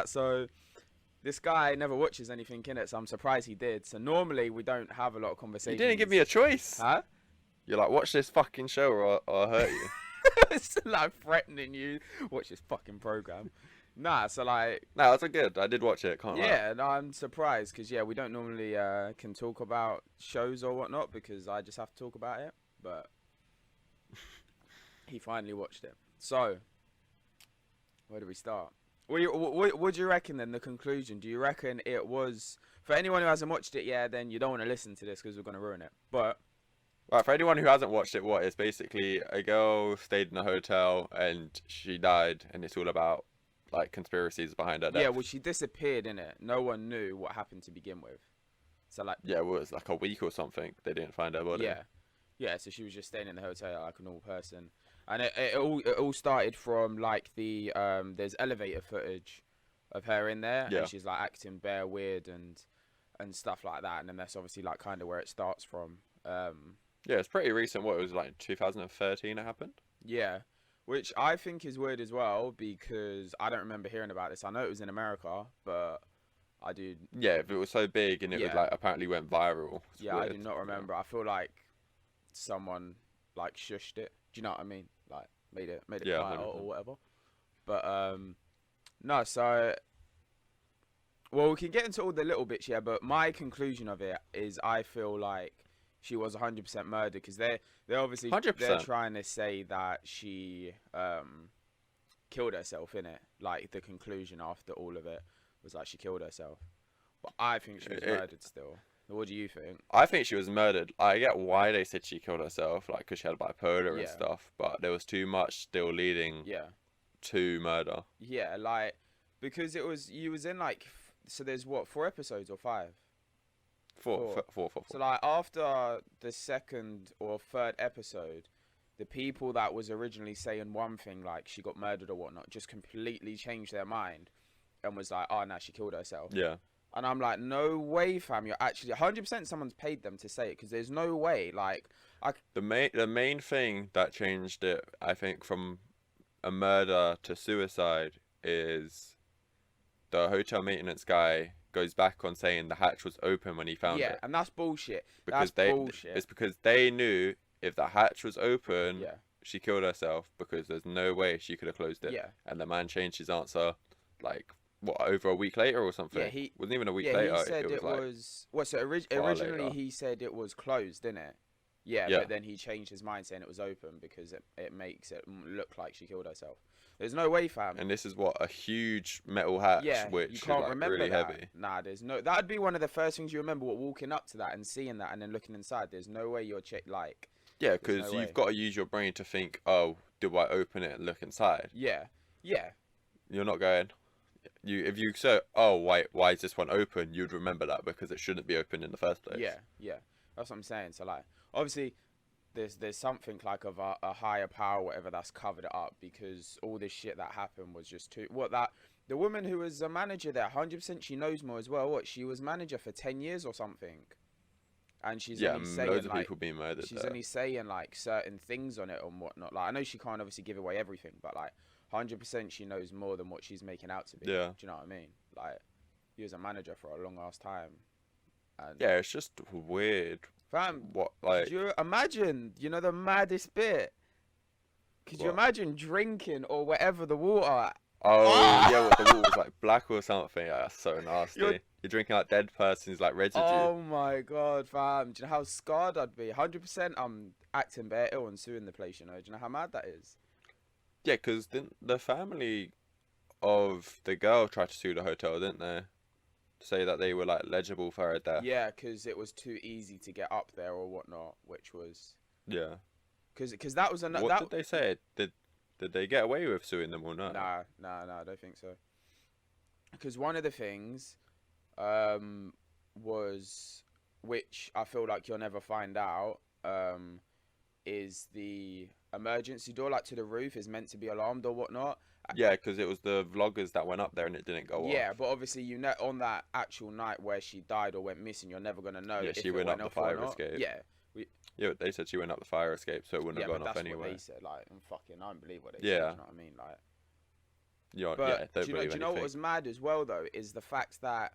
So this guy never watches anything in it, so I'm surprised he did. So normally we don't have a lot of You didn't give me conversations. a choice. Huh? You're like, watch this fucking show or I'll hurt you. It's like threatening you. Watch this fucking program. Nah, so like, No, it's a good. I did watch it. Can't lie. yeah, no, I'm surprised because yeah, we don't normally can talk about shows or whatnot because I just have to talk about it. But he finally watched it. So where do we start? What do you reckon then? The conclusion? Do you reckon it was for anyone who hasn't watched it yet? Then you don't want to listen to this because we're gonna ruin it. But Right, for anyone who hasn't watched it, what it's basically a girl stayed in a hotel and she died, and it's all about like conspiracies behind her death. yeah, well, she disappeared in it. No one knew what happened to begin with. So like, Yeah, well, it was like a week or something. They didn't find her body. yeah, yeah. So she was just staying in the hotel like a normal person, and it all started from like the there's elevator footage of her in there, Yeah. and she's like acting bare weird and stuff like that, and then that's obviously like kind of where it starts from. Yeah, it's pretty recent. What, it was like 2013 it happened? Yeah, which I think is weird as well because I don't remember hearing about this. I know it was in America, but I do. Yeah, if it was so big and it was Yeah, like apparently went viral. It's yeah, I do weird. not remember. I feel like someone like shushed it. Do you know what I mean? Like made it Yeah, quiet or 100%. whatever. But no. So well, we can get into all the little bits, yeah. But my conclusion of it is, I feel like she was 100% murdered because they're obviously they're 100%. trying to say that she killed herself in it. Like the conclusion after all of it was like she killed herself. But I think she was It, murdered still. What do you think? I think she was murdered. I get why they said she killed herself, like because she had bipolar and Yeah, stuff, but there was too much still leading yeah, to murder. yeah. Like because it was you was in like so there's what 4 episodes or five? Four, Four. four, four, So four. like after the second or third episode, the people that was originally saying one thing like she got murdered or whatnot just completely changed their mind and was like, oh no, she killed herself. Yeah. And I'm like, no way, fam. You're actually 100% someone's paid them to say it because there's no way. Like, The main thing that changed it, I think, from a murder to suicide is the hotel maintenance guy goes back on saying the hatch was open when he found yeah, it and that's bullshit. because That's bullshit. it's because they knew if the hatch was open, Yeah, she killed herself because there's no way she could have closed it. yeah, And the man changed his answer, like what, over a week later or something. yeah. He, Wasn't even a week yeah, later. he said It was it like was. What? So far originally later. he said it was closed, didn't it? Yeah, Yeah. but then he changed his mind saying it was open because it makes it look like she killed herself. There's no way, fam. And this is what, a huge metal hatch, Yeah, which you is can't like remember really that. heavy. Nah, there's no. That'd be one of the first things you remember. What walking up to that and seeing that and then looking inside. There's no way you're like. Yeah, There's because no way. you've got to use your brain to think, oh, do I open it and look inside? Yeah, yeah, You're not going. If you say, oh, why is this one open? You'd remember that because it shouldn't be open in the first place. yeah, yeah. That's what I'm saying. So like, obviously, there's something like of a higher power, whatever, that's covered it up because all this shit that happened was just too. What that the woman who was a manager there, 100% she knows more as well. What she was manager for 10 years or something, and she's Yeah, only saying loads of like people being murdered she's there. only saying like certain things on it and whatnot. Like I know she can't obviously give away everything, but like 100% she knows more than what she's making out to be. Yeah. Do you know what I mean? Like he was a manager for a long ass time, and Yeah, it's just weird. fam, What, could like, you imagine? You know the maddest bit. Could you what? imagine drinking or whatever the water? Oh, yeah, what, the wall was like black or something. Yeah, that's so nasty. You're- You're drinking like dead person's like residue. Oh my god, fam! Do you know how scarred I'd be? 100%. I'm acting bare ill and suing the place. You know? Do you know how mad that is? Yeah, because the family of the girl tried to sue the hotel, didn't they? Say that they were like legible for her death. Yeah, because it was too easy to get up there or whatnot, which was Yeah. because that was What did they say? Did they get away with suing them or not? Nah, I don't think so. Because one of the things, was which I feel like you'll never find out, is the emergency door, like to the roof, is meant to be alarmed or whatnot. Yeah, because it was the vloggers that went up there and it didn't go Yeah, off. but obviously you know on that actual night where she died or went missing, you're never gonna know Yeah, if she it went up the off or fire not. escape. Yeah, Yeah, they said she went up the fire escape, so it wouldn't yeah, have but gone off that's anyway. what they said. Like, and fucking, I don't believe what they said. Yeah. You know what I mean? Like, But don't do believe you know what anything. was mad as well though is the fact that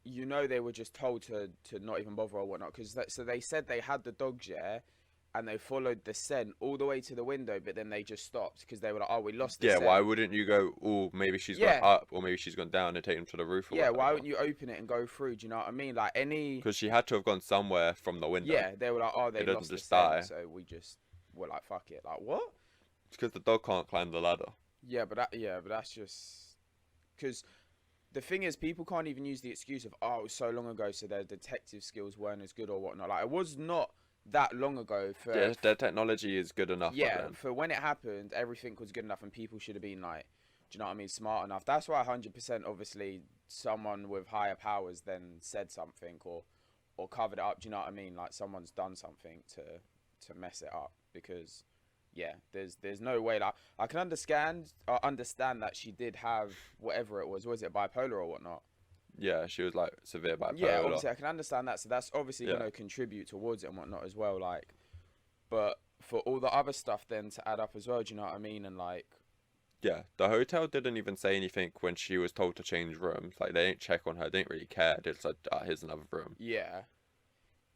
they were just told to not even bother or whatnot because so they said they had the dogs, yeah, and they followed the scent all the way to the window, but then they just stopped because they were like, oh, we lost the Yeah, why scent. wouldn't you go, oh, maybe she's gone Yeah, up or maybe she's gone down and take them to the roof or yeah. Why whatever? wouldn't you open it and go through? Do you know what I mean? Like any, Because she had to have gone somewhere from the window. yeah, they were like, oh, It they doesn't lost the just scent, die. so we just were like, fuck it. Like what? It's because the dog can't climb the ladder. Yeah, but that's just because the thing is, people can't even use the excuse of, oh, it was so long ago, so their detective skills weren't as good or whatnot. Like, it was not that long ago for. Yeah, their technology is good enough. Yeah, for when it happened, everything was good enough, and people should have been like, do you know what I mean, smart enough. That's why 100%, obviously, someone with higher powers then said something or covered it up. Do you know what I mean? Like someone's done something to mess it up because. Yeah, there's no way. Like I can understand that she did have whatever it was it bipolar or whatnot? Yeah, she was like severe bipolar. Yeah, obviously I can understand that. So that's obviously Yeah. going to contribute towards it and whatnot as well. Like, but for all the other stuff then to add up as well, do you know what I mean? And like, Yeah, the hotel didn't even say anything when she was told to change rooms. Like they didn't check on her, they didn't really care. They just said, here's another room. yeah,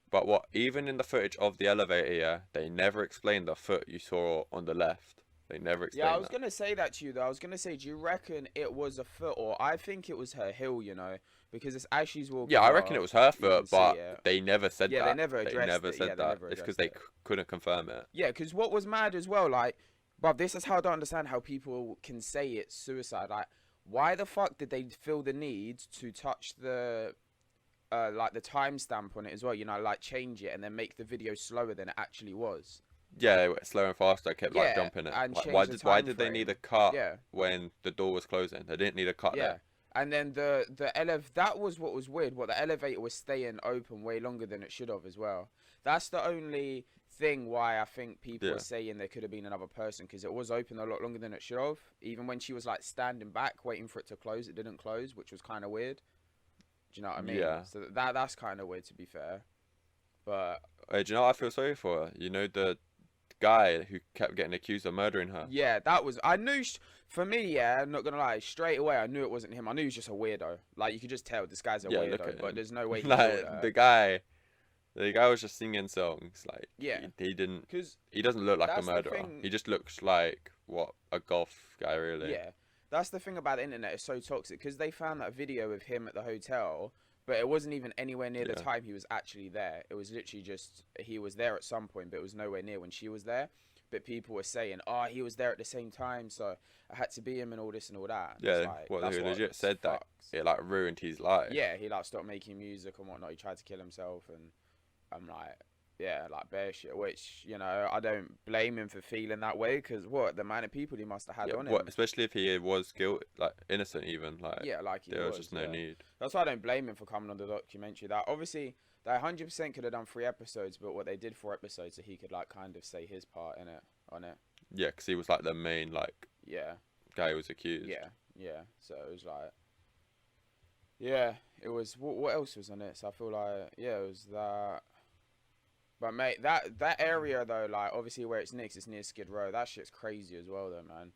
But what, even in the footage of the elevator, yeah, they never explained the foot you saw on the left. They never explained yeah. I was that. gonna say that to you though. I was gonna say, do you reckon it was a foot or I think it was her heel? You know, because it's as she's walking. Yeah, I reckon it was her you foot, can see but it. they never said Yeah, that. they never addressed never it. said Yeah, they that. never It's because addressed they it. couldn't confirm it. Yeah, because what was mad as well, like, bruv, this is how I don't understand how people can say it's suicide. Like, why the fuck did they feel the need to touch the, like, the timestamp on it as well? You know, like, change it and then make the video slower than it actually was. Yeah, they went slower and faster. I kept like Yeah, jumping it. and Like, change why the why time did they need a frame. cut Yeah, when the door was closing? They didn't need a cut yeah. there. And then that was what was weird. What the elevator was staying open way longer than it should have as well. That's the only thing why I think people Yeah. are saying there could have been another person because it was open a lot longer than it should have. Even when she was like standing back waiting for it to close, it didn't close, which was kind of weird. Do you know what I mean? Yeah. So that's kind of weird to be fair. But Do you know what I feel sorry for? You know the guy who kept getting accused of murdering her? yeah, that was I knew for me. Yeah, I'm not gonna lie. Straight away, I knew it wasn't him. I knew he was just a weirdo. Like you could just tell this guy's a Yeah, look weirdo. at But him. there's no way he Like killed her. the guy was just singing songs. Like Yeah. he didn't. Because He doesn't look like a that's the murderer. thing- He just looks like a golf guy, really. yeah, that's the thing about the internet. It's so toxic because they found that video of him at the hotel, but it wasn't even anywhere near the Yeah. time he was actually there. It was literally just he was there at some point, but it was nowhere near when she was there. But people were saying, "Oh, he was there at the same time, so I had to be him and all this and all that." And it's Yeah. like, Well, that's they what legit said that fucks. it like ruined his life. Yeah, he like stopped making music and whatnot. He tried to kill himself, and I'm like, yeah, like bear shit. Which I don't blame him for feeling that way because what the amount of people he must have had Yeah, on what, him. especially if he was guilty, like innocent, even like Yeah, like he there was was. just no yeah. need. That's why I don't blame him for coming on the documentary. That obviously they 100% could have done 3 episodes, but what they did 4 episodes, so he could like kind of say his part in it on it. Yeah, because he was like the main like Yeah, guy who was accused. yeah. So it was like, yeah, it was. What else was on it? So I feel like it was that. But mate, that area though, like obviously where it's next, it's near Skid Row. That shit's crazy as well, though, man.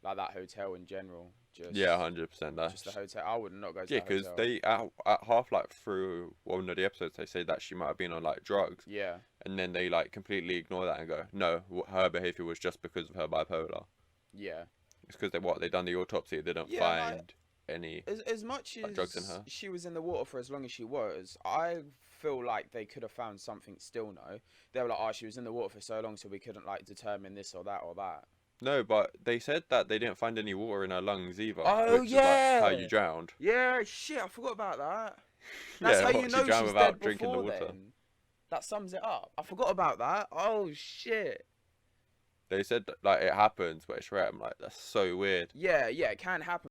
Like that hotel in general. Yeah, 100%. Just the hotel. I would not go to Yeah, that because hotel. they at half like through one of the episodes they say that she might have been on like drugs, Yeah, and then they like completely ignore that and go, no, her behavior was just because of her bipolar. yeah. It's because they done the autopsy, they didn't Yeah, find like- any. As much Like as drugs in her. she was in the water for as long as she was, I feel like they could have found something still. No, they were like, oh, she was in the water for so long, so we couldn't like determine this or that or that. No, but they said that they didn't find any water in her lungs either. Oh, which is, like, how yeah. you drowned. Yeah, shit, I forgot about that. That's Yeah, how what, you she know drowned she's without dead drinking the before water. then. That sums it up. I forgot about that. Oh shit. They said that, like it happens, but it's rare. I'm like, that's so weird. Yeah, it can happen.